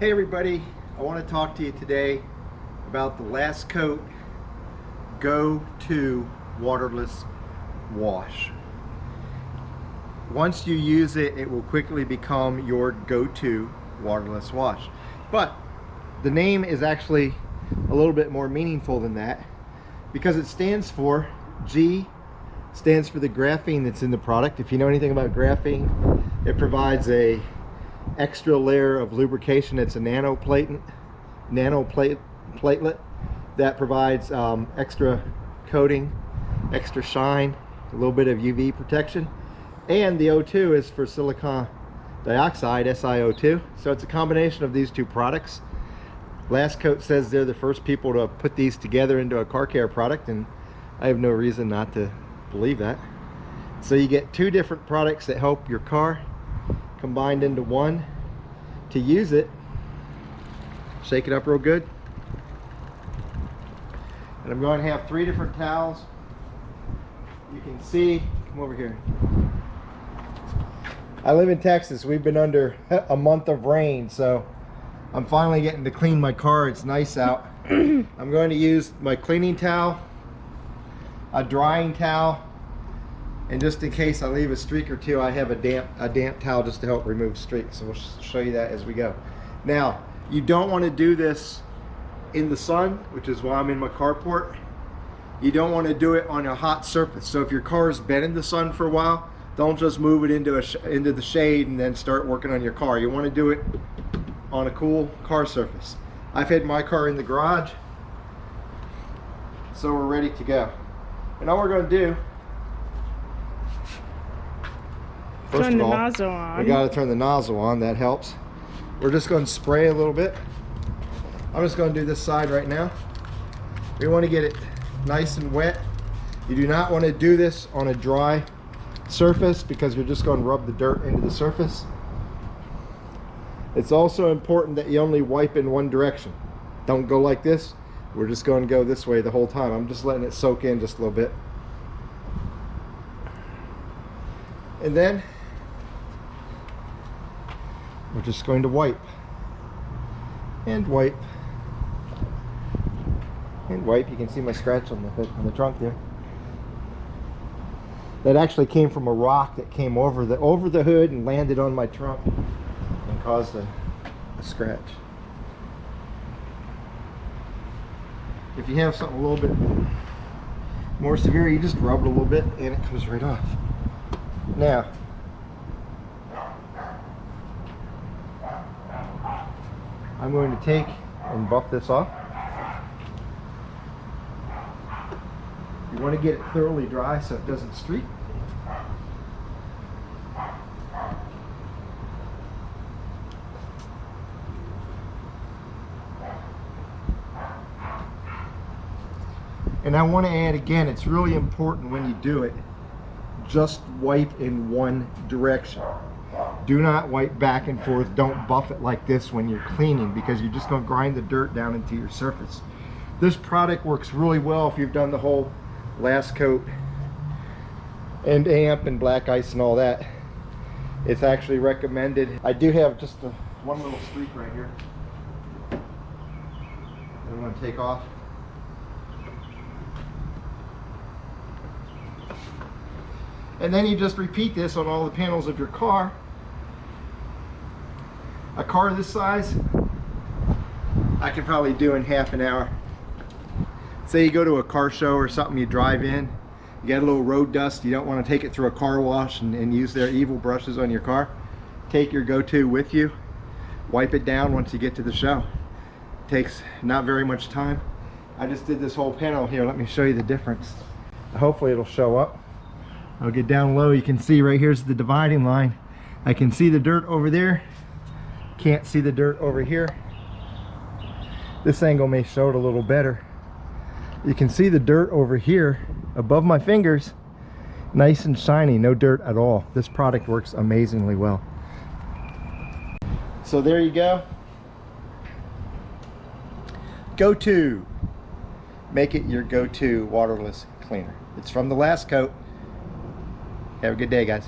Hey everybody, I want to talk to you today about the Last Coat GO2 Waterless Wash. Once you use it, it will quickly become your go-to waterless wash. But the name is actually a little bit more meaningful than that, because it stands for G stands for the graphene that's in the product. If you know anything about graphene, it provides a extra layer of lubrication. It's a nanoplatelet that provides extra coating, extra shine, a little bit of UV protection. And the O2 is for silicon dioxide, SiO2. So it's a combination of these two products. Last Coat says they're the first people to put these together into a car care product, and I have no reason not to believe that. So you get two different products that help your car combined into one. To use it, shake it up real good, and I'm going to have 3 different towels. You can see, come over here. I live in Texas. We've been under a month of rain, so I'm finally getting to clean my car. It's nice out. I'm going to use my cleaning towel, a drying towel, and just in case I leave a streak or two, I have a damp towel just to help remove streaks. So we'll show you that as we go. Now, you don't want to do this in the sun, which is why I'm in my carport. You don't want to do it on a hot surface. So if your car has been in the sun for a while, don't just move it into the shade and then start working on your car. You want to do it on a cool car surface. I've had my car in the garage, so we're ready to go. And all we're going to do, first of all, we got to turn the nozzle on. That helps. We're just going to spray a little bit. I'm just going to do this side right now. We want to get it nice and wet. You do not want to do this on a dry surface because you're just going to rub the dirt into the surface. It's also important that you only wipe in one direction. Don't go like this. We're just going to go this way the whole time. I'm just letting it soak in just a little bit. And then we're just going to wipe and wipe and wipe. You can see my scratch on the trunk there. That actually came from a rock that came over the hood and landed on my trunk and caused a scratch. If you have something a little bit more severe, you just rub it a little bit and it comes right off. Now, I'm going to take and buff this off. You want to get it thoroughly dry so it doesn't streak. And I want to add again, it's really important when you do it, just wipe in one direction. Do not wipe back and forth. Don't buff it like this when you're cleaning, because you're just going to grind the dirt down into your surface. This product works really well if you've done the whole Last Coat and AMP and black ice and all that. It's actually recommended. I do have just one little streak right here that I'm going to take off. And then you just repeat this on all the panels of your car. A car this size, I can probably do in half an hour. Say you go to a car show or something, you drive in, you got a little road dust, you don't want to take it through a car wash and use their evil brushes on your car. Take your go-to with you, wipe it down once you get to the show. It takes not very much time. I just did this whole panel here. Let me show you the difference. Hopefully it'll show up. I'll get down low. You can see right here's the dividing line. I can see the dirt over there. Can't see the dirt over here. This angle may show it a little better. You can see the dirt over here above my fingers, nice and shiny, no dirt at all. This product works amazingly well. So there you go. GO2. Make it your go-to waterless cleaner. It's from the Last Coat. Have a good day, guys.